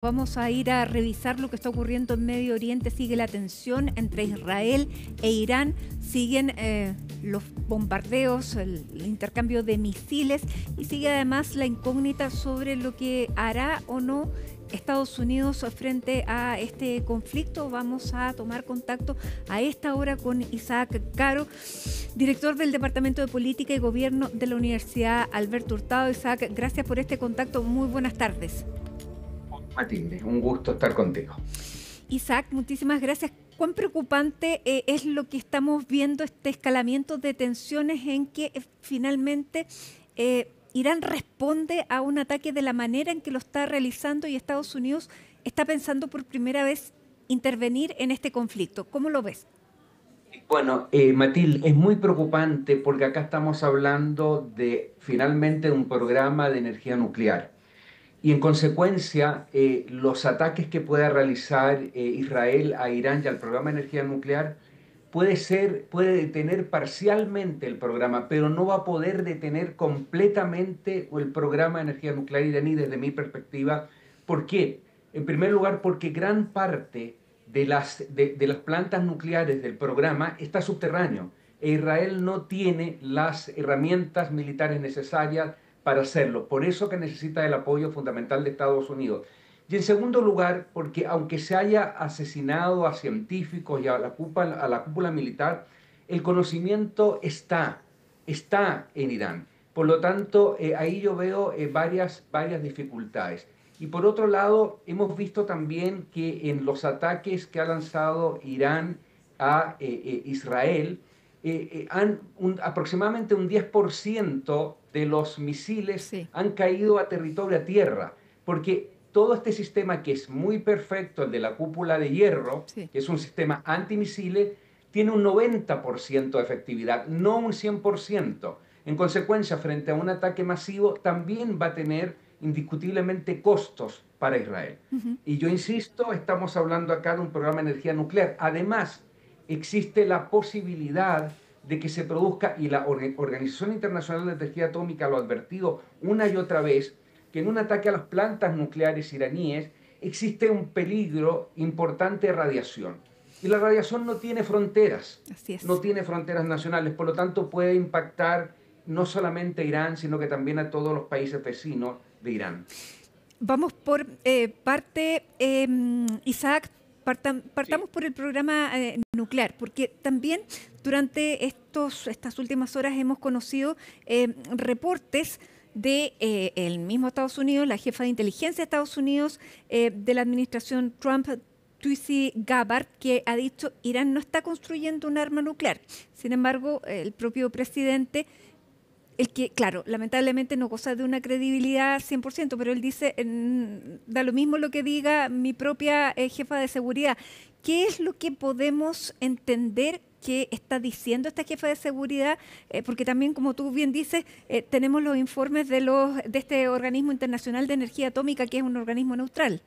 Vamos a ir a revisar lo que está ocurriendo en Medio Oriente. Sigue la tensión entre Israel e Irán, siguen los bombardeos, el intercambio de misiles y sigue además la incógnita sobre lo que hará o no Estados Unidos frente a este conflicto. Vamos a tomar contacto a esta hora con Isaac Caro, director del Departamento de Política y Gobierno de la Universidad Alberto Hurtado. Isaac, gracias por este contacto. Muy buenas tardes. Matilde, un gusto estar contigo. Isaac, muchísimas gracias. ¿Cuán preocupante es lo que estamos viendo, este escalamiento de tensiones en que finalmente Irán responde a un ataque de la manera en que lo está realizando y Estados Unidos está pensando por primera vez intervenir en este conflicto? ¿Cómo lo ves? Bueno, Matilde, es muy preocupante porque acá estamos hablando de finalmente un programa de energía nuclear. Y en consecuencia, los ataques que pueda realizar Israel a Irán y al programa de energía nuclear puede detener parcialmente el programa, pero no va a poder detener completamente el programa de energía nuclear iraní desde mi perspectiva. ¿Por qué? En primer lugar, porque gran parte de las plantas nucleares del programa está subterráneo e Israel no tiene las herramientas militares necesarias para hacerlo. Por eso que necesita el apoyo fundamental de Estados Unidos. Y en segundo lugar, porque aunque se haya asesinado a científicos y a la cúpula militar, el conocimiento está en Irán. Por lo tanto, ahí yo veo varias dificultades. Y por otro lado, hemos visto también que en los ataques que ha lanzado Irán a Israel, aproximadamente un 10% de los misiles Sí, han caído a territorio, a tierra, porque todo este sistema que es muy perfecto, el de la cúpula de hierro, sí. que es un sistema antimisiles, tiene un 90% de efectividad, no un 100%. En consecuencia, frente a un ataque masivo, también va a tener indiscutiblemente costos para Israel. Ujú. Y yo insisto, estamos hablando acá de un programa de energía nuclear. Además, existe la posibilidad de que se produzca, y la Organización Internacional de Energía Atómica lo ha advertido una y otra vez, que en un ataque a las plantas nucleares iraníes existe un peligro importante de radiación. Y la radiación Así no es. tiene fronteras nacionales, por lo tanto puede impactar no solamente a Irán, sino que también a todos los países vecinos de Irán. Vamos por parte, Isaac, Sí. partamos por el programa nuclear, porque también durante estas últimas horas hemos conocido reportes de el mismo Estados Unidos, la jefa de inteligencia de Estados Unidos, de la administración Trump, Tulsi Gabbard, que ha dicho Irán no está construyendo un arma nuclear. Sin embargo, el propio presidente, el que, claro, lamentablemente no goza de una credibilidad 100%, pero él dice, da lo mismo lo que diga mi propia jefa de seguridad. ¿Qué es lo que podemos entender que está diciendo esta jefa de seguridad? Porque también, como tú bien dices, tenemos los informes de este organismo internacional de energía atómica, que es un organismo neutral.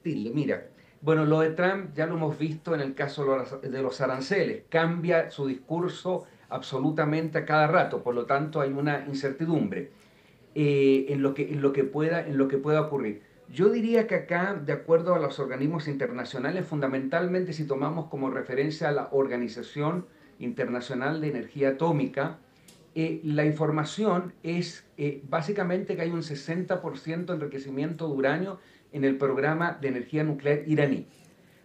Tilde, mira, bueno, lo de Trump ya lo hemos visto en el caso de los aranceles. Cambia su discurso absolutamente a cada rato, por lo tanto hay una incertidumbre en lo que pueda ocurrir. Yo diría que acá, de acuerdo a los organismos internacionales, fundamentalmente si tomamos como referencia a la Organización Internacional de Energía Atómica, la información es básicamente que hay un 60% de enriquecimiento de uranio en el programa de energía nuclear iraní.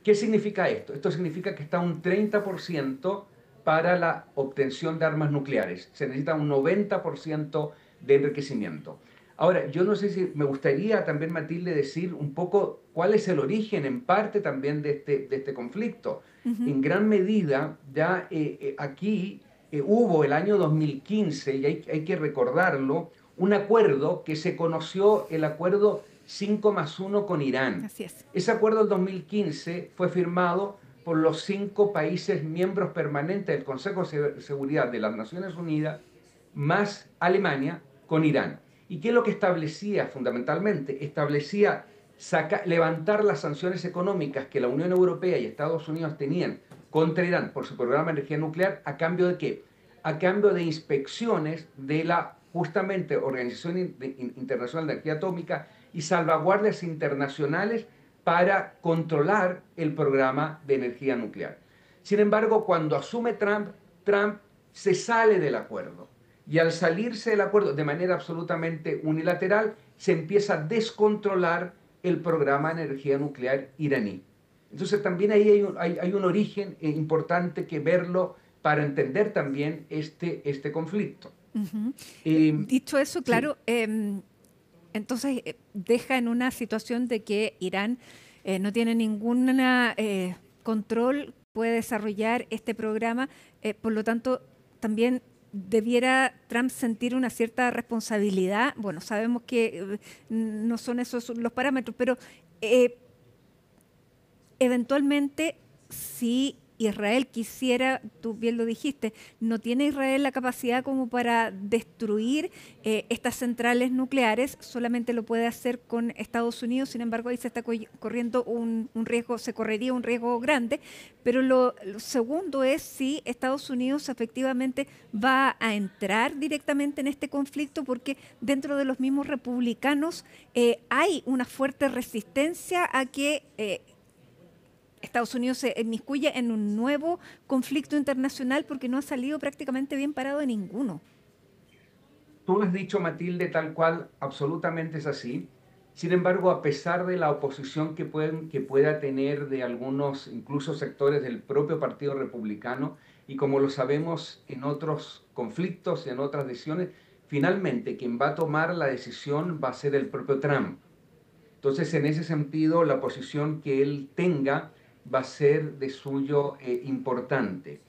¿Qué significa esto? Esto significa que está un 30% para la obtención de armas nucleares. Se necesita un 90% de enriquecimiento. Ahora, yo no sé si me gustaría también, Matilde, decir un poco cuál es el origen, en parte también, de este conflicto. Ujú. En gran medida, ya aquí hubo el año 2015, y hay que recordarlo, un acuerdo que se conoció, el acuerdo 5+1 con Irán. Así es. Ese acuerdo del 2015 fue firmado por los 5 países miembros permanentes del Consejo de Seguridad de las Naciones Unidas, más Alemania, con Irán. ¿Y qué es lo que establecía fundamentalmente? Establecía levantar las sanciones económicas que la Unión Europea y Estados Unidos tenían contra Irán por su programa de energía nuclear. ¿A cambio de qué? A cambio de inspecciones de la justamente Organización Internacional de Energía Atómica y salvaguardias internacionales para controlar el programa de energía nuclear. Sin embargo, cuando asume Trump, Trump se sale del acuerdo. Y al salirse del acuerdo de manera absolutamente unilateral, se empieza a descontrolar el programa de energía nuclear iraní. Entonces también ahí hay un origen importante que verlo para entender también este conflicto. Dicho eso, Sí. claro, entonces deja en una situación de que Irán no tiene ningún control, puede desarrollar este programa, por lo tanto también debiera Trump sentir una cierta responsabilidad. Bueno, sabemos que no son esos los parámetros, pero eventualmente si Israel quisiera, tú bien lo dijiste, no tiene Israel la capacidad como para destruir estas centrales nucleares, solamente lo puede hacer con Estados Unidos. Sin embargo, ahí se está corriendo un riesgo, se correría un riesgo grande, pero lo segundo es si Estados Unidos efectivamente va a entrar directamente en este conflicto, porque dentro de los mismos republicanos hay una fuerte resistencia a que Estados Unidos se inmiscuye en un nuevo conflicto internacional, porque no ha salido prácticamente bien parado de ninguno. Tú lo has dicho, Matilde, tal cual, absolutamente es así. Sin embargo, a pesar de la oposición que pueda tener de algunos, incluso sectores del propio Partido Republicano, y como lo sabemos en otros conflictos, en otras decisiones, finalmente quien va a tomar la decisión va a ser el propio Trump. Entonces, en ese sentido, la posición que él tenga va a ser de suyo importante.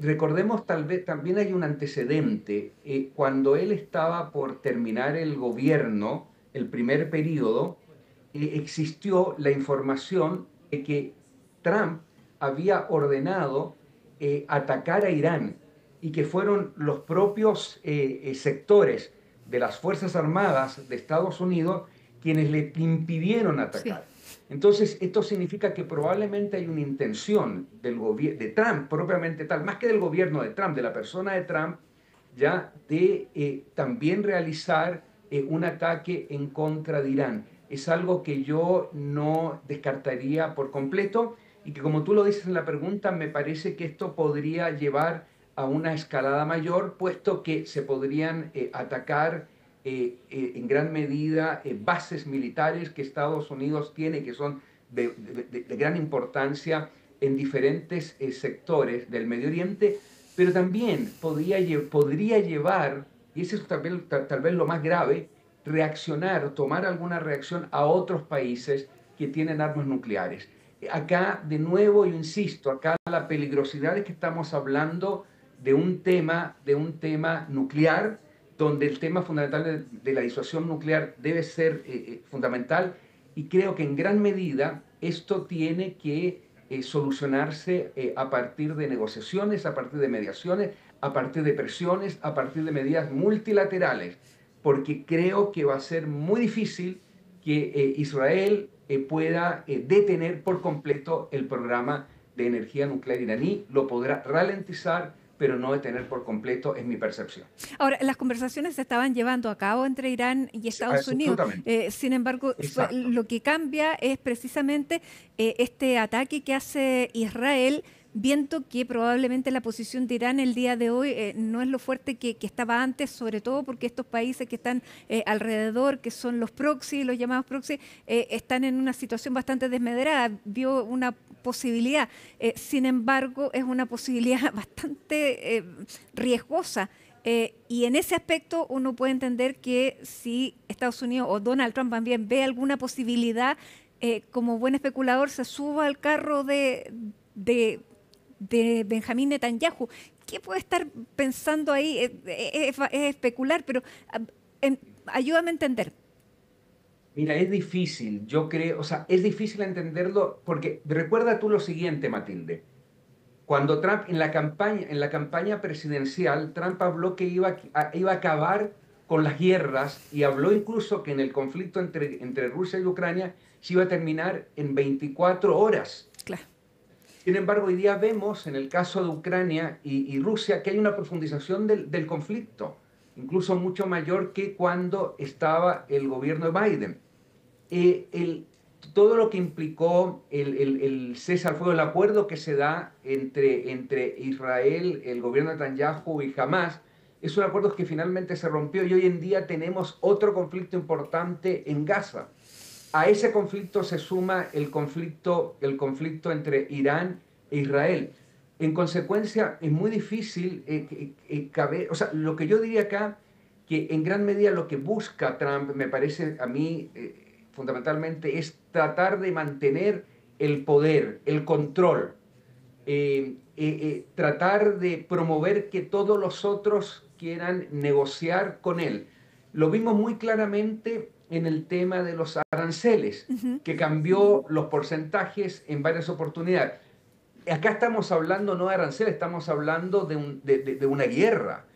Recordemos, tal vez también hay un antecedente. Cuando él estaba por terminar el gobierno, el primer periodo, existió la información de que Trump había ordenado atacar a Irán y que fueron los propios sectores de las Fuerzas Armadas de Estados Unidos quienes le impidieron Sí. atacar. Entonces, esto significa que probablemente hay una intención de Trump, propiamente tal, más que del gobierno de Trump, de la persona de Trump, ya de también realizar un ataque en contra de Irán. Es algo que yo no descartaría por completo y que, como tú lo dices en la pregunta, me parece que esto podría llevar a una escalada mayor, puesto que se podrían atacar en gran medida bases militares que Estados Unidos tiene, que son de gran importancia en diferentes sectores del Medio Oriente, pero también podría llevar, y eso es tal vez lo más grave, reaccionar, tomar alguna reacción a otros países que tienen armas nucleares. Acá, de nuevo, yo insisto, acá la peligrosidad es que estamos hablando de un tema nuclear, donde el tema fundamental de la disuasión nuclear debe ser fundamental, y creo que en gran medida esto tiene que solucionarse a partir de negociaciones, a partir de mediaciones, a partir de presiones, a partir de medidas multilaterales, porque creo que va a ser muy difícil que Israel pueda detener por completo el programa de energía nuclear iraní. Lo podrá ralentizar, pero no detener por completo, es mi percepción. Ahora, las conversaciones se estaban llevando a cabo entre Irán y Sí, Estados Unidos. absolutamente. Sin embargo, Exacto. lo que cambia es precisamente este ataque que hace Israel, viendo que probablemente la posición de Irán el día de hoy no es lo fuerte que estaba antes, sobre todo porque estos países que están alrededor, que son los proxy, los llamados proxy, están en una situación bastante desmedrada. Vio una posibilidad. Sin embargo, es una posibilidad bastante riesgosa. Y en ese aspecto uno puede entender que si Estados Unidos o Donald Trump también ve alguna posibilidad, como buen especulador, se suba al carro de Benjamín Netanyahu. ¿Qué puede estar pensando ahí? Es especular, pero ayúdame a entender. Mira, es difícil, yo creo, o sea, es difícil entenderlo porque recuerda tú lo siguiente, Matilde. Cuando Trump en la campaña presidencial, Trump habló que iba a acabar con las guerras y habló incluso que en el conflicto entre Rusia y Ucrania se iba a terminar en 24 horas. Claro. Sin embargo, hoy día vemos en el caso de Ucrania y Rusia que hay una profundización del conflicto, incluso mucho mayor que cuando estaba el gobierno de Biden. todo lo que implicó el cese al fuego, el acuerdo que se da entre Israel, el gobierno de Netanyahu y Hamas, es un acuerdo que finalmente se rompió y hoy en día tenemos otro conflicto importante en Gaza. A ese conflicto se suma el conflicto entre Irán e Israel. En consecuencia, es muy difícil o sea, lo que yo diría acá, que en gran medida lo que busca Trump, me parece a mí, fundamentalmente, es tratar de mantener el poder, el control, tratar de promover que todos los otros quieran negociar con él. Lo vimos muy claramente en el tema de los aranceles, que cambió los porcentajes en varias oportunidades. Acá estamos hablando no de aranceles, estamos hablando de una guerra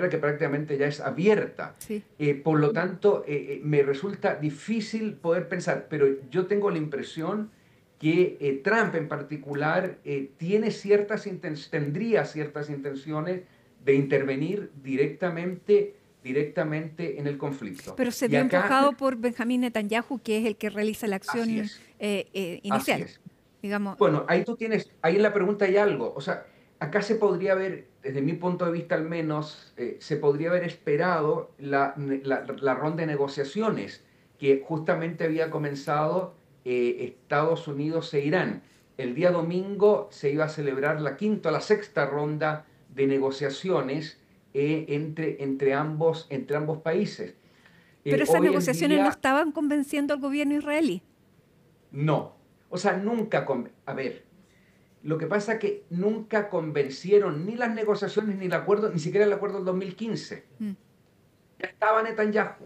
que prácticamente ya es abierta. Sí. Por lo tanto, me resulta difícil poder pensar, pero yo tengo la impresión que Trump en particular tendría ciertas intenciones de intervenir directamente en el conflicto. Pero se vio empujado por Benjamín Netanyahu, que es el que realiza la acción inicial. Así es. Digamos. Bueno, ahí en la pregunta hay algo. O sea, acá se podría haber, desde mi punto de vista al menos, se podría haber esperado la ronda de negociaciones que justamente había comenzado Estados Unidos e Irán. El día domingo se iba a celebrar la sexta ronda de negociaciones entre ambos países. Pero esas negociaciones no estaban convenciendo al gobierno israelí. No. O sea, nunca... A ver, lo que pasa es que nunca convencieron ni las negociaciones ni el acuerdo, ni siquiera el acuerdo del 2015. Ya estaba Netanyahu.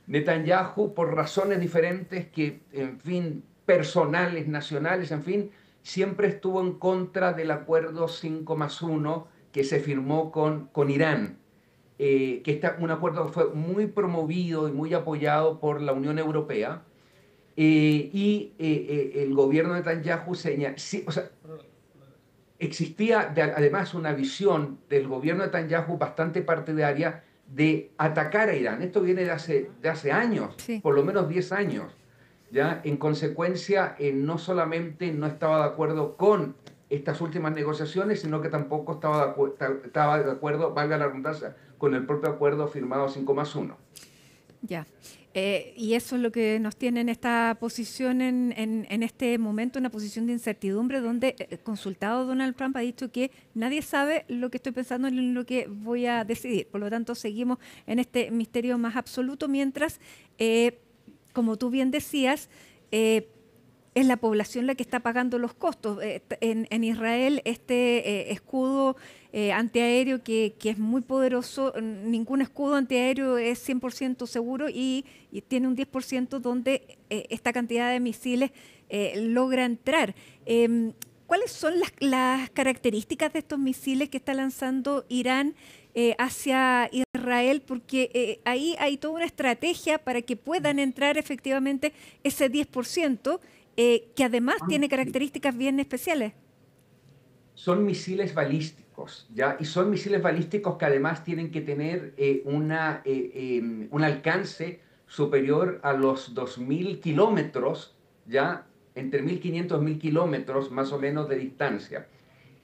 Netanyahu, por razones diferentes que, en fin, personales, nacionales, en fin, siempre estuvo en contra del acuerdo 5+1 que se firmó con Irán, un acuerdo que fue muy promovido y muy apoyado por la Unión Europea, el gobierno de Netanyahu o sea, existía además una visión del gobierno de Netanyahu bastante partidaria de atacar a Irán. Esto viene de hace años, sí. Por lo menos 10 años. ¿Ya? En consecuencia, no solamente no estaba de acuerdo con estas últimas negociaciones, sino que tampoco estaba de acuerdo, valga la redundancia, con el propio acuerdo firmado 5+1. Ya. Y eso es lo que nos tiene en esta posición en este momento, una posición de incertidumbre, donde consultado Donald Trump ha dicho que nadie sabe lo que estoy pensando ni lo que voy a decidir. Por lo tanto, seguimos en este misterio más absoluto, mientras, como tú bien decías, es la población la que está pagando los costos. En Israel, este escudo antiaéreo que es muy poderoso, ningún escudo antiaéreo es 100% seguro y tiene un 10% donde esta cantidad de misiles logra entrar. ¿Cuáles son las características de estos misiles que está lanzando Irán hacia Israel? Porque ahí hay toda una estrategia para que puedan entrar efectivamente ese 10%. Que además tiene características bien especiales. Son misiles balísticos, ¿ya? Y son misiles balísticos que además tienen que tener un alcance superior a los 2.000 kilómetros, ¿ya? Entre 1.500 y 1.000 kilómetros más o menos de distancia.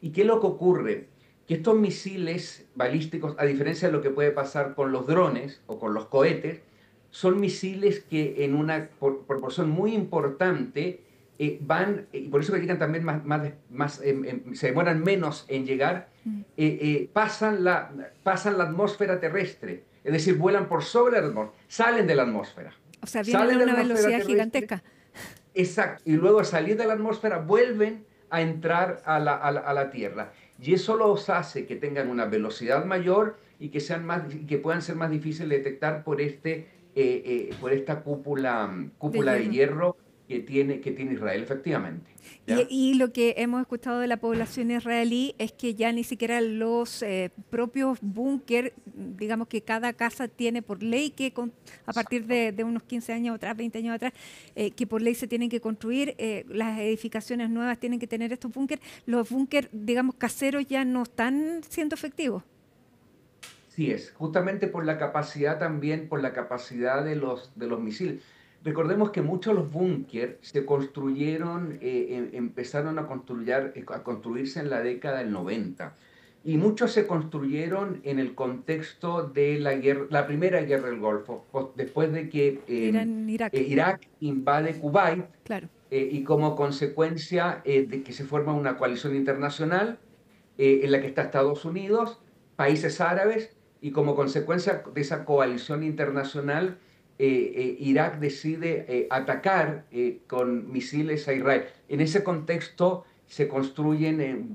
¿Y qué es lo que ocurre? Que estos misiles balísticos, a diferencia de lo que puede pasar con los drones o con los cohetes, son misiles que en una proporción muy importante van, y por eso que llegan también se demoran menos en llegar, pasan la atmósfera terrestre, es decir, vuelan por sobre la atmósfera, salen de la atmósfera. O sea, vienen a una velocidad gigantesca. Exacto, y luego al salir de la atmósfera vuelven a entrar a la Tierra. Y eso los hace que tengan una velocidad mayor y que puedan ser más difíciles de detectar por esta cúpula de hierro que tiene Israel, efectivamente. Y lo que hemos escuchado de la población israelí es que ya ni siquiera los propios búnker, digamos que cada casa tiene por ley que a partir de unos 15 años atrás, 20 años atrás, que por ley se tienen que construir, las edificaciones nuevas tienen que tener estos búnker. Los búnker, digamos, caseros ya no están siendo efectivos. Sí es, justamente por la capacidad de los misiles. Recordemos que muchos de los búnker se construyeron, empezaron a construirse en la década del 90 y muchos se construyeron en el contexto de la primera guerra del Golfo, después de que Irán, Irak, Irak invade Kuwait claro. y como consecuencia de que se forma una coalición internacional en la que está Estados Unidos, países árabes, y como consecuencia de esa coalición internacional, Irak decide atacar con misiles a Israel. En ese contexto se construyen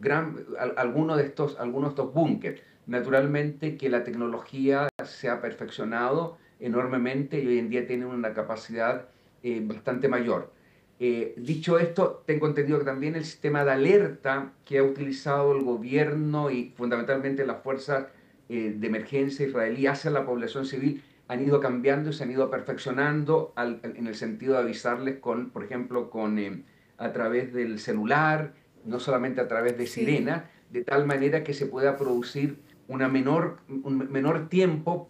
algunos de estos búnkeres. Naturalmente que la tecnología se ha perfeccionado enormemente y hoy en día tienen una capacidad bastante mayor. Dicho esto, tengo entendido que también el sistema de alerta que ha utilizado el gobierno y fundamentalmente las fuerzas de emergencia israelí hacia la población civil han ido cambiando y se han ido perfeccionando en el sentido de avisarles por ejemplo, a través del celular, no solamente a través de Sí. sirenas, de tal manera que se pueda producir un menor tiempo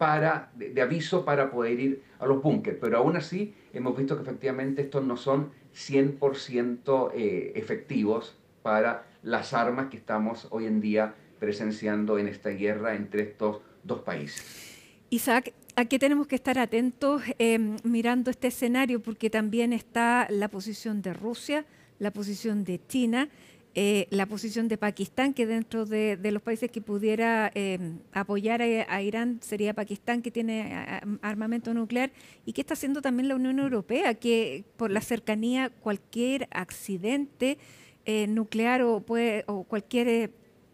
de aviso para poder ir a los búnkeres. Pero aún así hemos visto que efectivamente estos no son 100% efectivos para las armas que estamos hoy en día presenciando en esta guerra entre estos dos países. Isaac, ¿a qué tenemos que estar atentos mirando este escenario? Porque también está la posición de Rusia, la posición de China, la posición de Pakistán, que dentro de los países que pudiera apoyar a Irán sería Pakistán, que tiene armamento nuclear, y qué está haciendo también la Unión Europea, que por la cercanía cualquier accidente nuclear o cualquier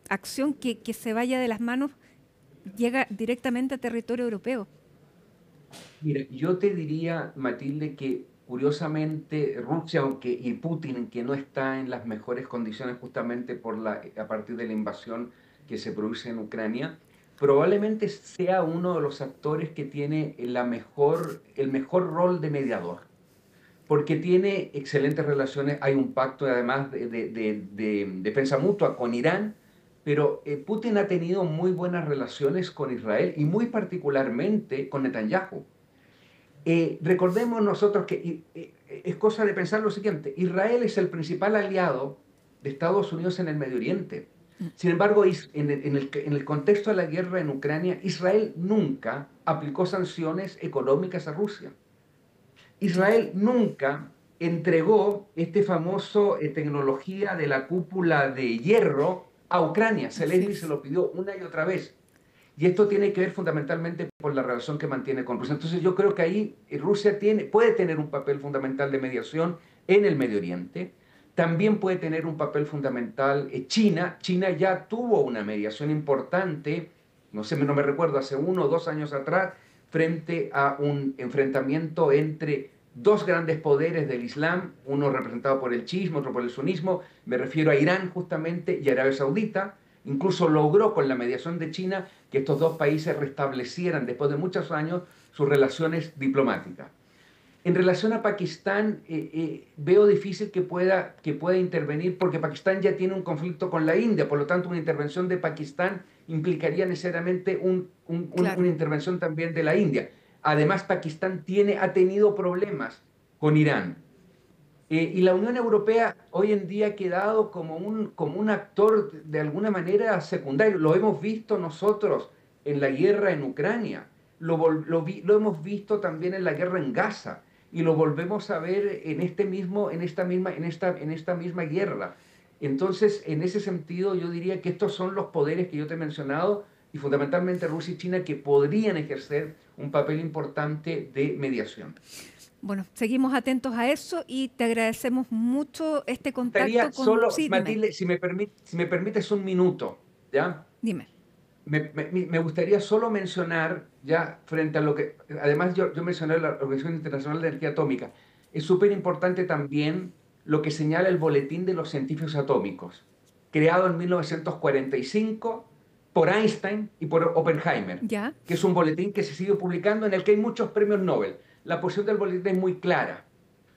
acción que se vaya de las manos llega directamente a territorio europeo. Mira, yo te diría, Matilde, que curiosamente Rusia y Putin, que no está en las mejores condiciones justamente a partir de la invasión que se produce en Ucrania, probablemente sea uno de los actores que tiene el mejor rol de mediador, porque tiene excelentes relaciones, hay un pacto además de defensa mutua con Irán, pero Putin ha tenido muy buenas relaciones con Israel y muy particularmente con Netanyahu. Recordemos nosotros que es cosa de pensar lo siguiente, Israel es el principal aliado de Estados Unidos en el Medio Oriente. Sin embargo, en el contexto de la guerra en Ucrania, Israel nunca aplicó sanciones económicas a Rusia. Israel nunca entregó este famoso tecnología de la cúpula de hierro a Ucrania. Zelensky se lo pidió una y otra vez. Y esto tiene que ver fundamentalmente por la relación que mantiene con Rusia. Entonces yo creo que ahí Rusia puede tener un papel fundamental de mediación en el Medio Oriente. También puede tener un papel fundamental China. China ya tuvo una mediación importante, no me recuerdo, hace 1 o 2 años atrás, frente a un enfrentamiento entre dos grandes poderes del Islam, uno representado por el chiismo, otro por el sunismo. Me refiero a Irán justamente y Arabia Saudita. Incluso logró con la mediación de China que estos dos países restablecieran después de muchos años sus relaciones diplomáticas. En relación a Pakistán, veo difícil que pueda intervenir porque Pakistán ya tiene un conflicto con la India, por lo tanto una intervención de Pakistán implicaría necesariamente una intervención también de la India. Además, Pakistán ha tenido problemas con Irán. Y la Unión Europea hoy en día ha quedado como un actor de alguna manera secundario. Lo hemos visto nosotros en la guerra en Ucrania, lo hemos visto también en la guerra en Gaza y lo volvemos a ver en esta misma guerra. Entonces, en ese sentido, yo diría que estos son los poderes que yo te he mencionado y fundamentalmente Rusia y China que podrían ejercer un papel importante de mediación. Bueno, seguimos atentos a eso y te agradecemos mucho este contacto con... Solo, Sí, Matilde, si me permites un minuto, ¿ya? Dime. Me gustaría solo mencionar, ya frente a lo que, además yo mencioné la Organización Internacional de Energía Atómica, es súper importante también lo que señala el Boletín de los Científicos Atómicos, creado en 1945 por Einstein y por Oppenheimer, ¿Ya? que es un boletín que se sigue publicando en el que hay muchos premios Nobel. La posición del boletín es muy clara.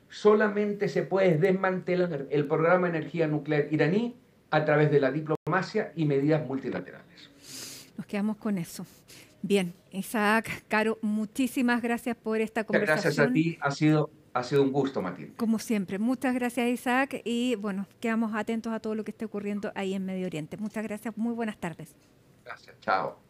Solamente se puede desmantelar el programa de energía nuclear iraní a través de la diplomacia y medidas multilaterales. Nos quedamos con eso. Bien, Isaac, Caro, muchísimas gracias por esta conversación. Gracias a ti, ha sido Ha sido un gusto, Matilde. Como siempre, muchas gracias, Isaac, y bueno, quedamos atentos a todo lo que esté ocurriendo ahí en Medio Oriente. Muchas gracias, muy buenas tardes. Gracias, chao.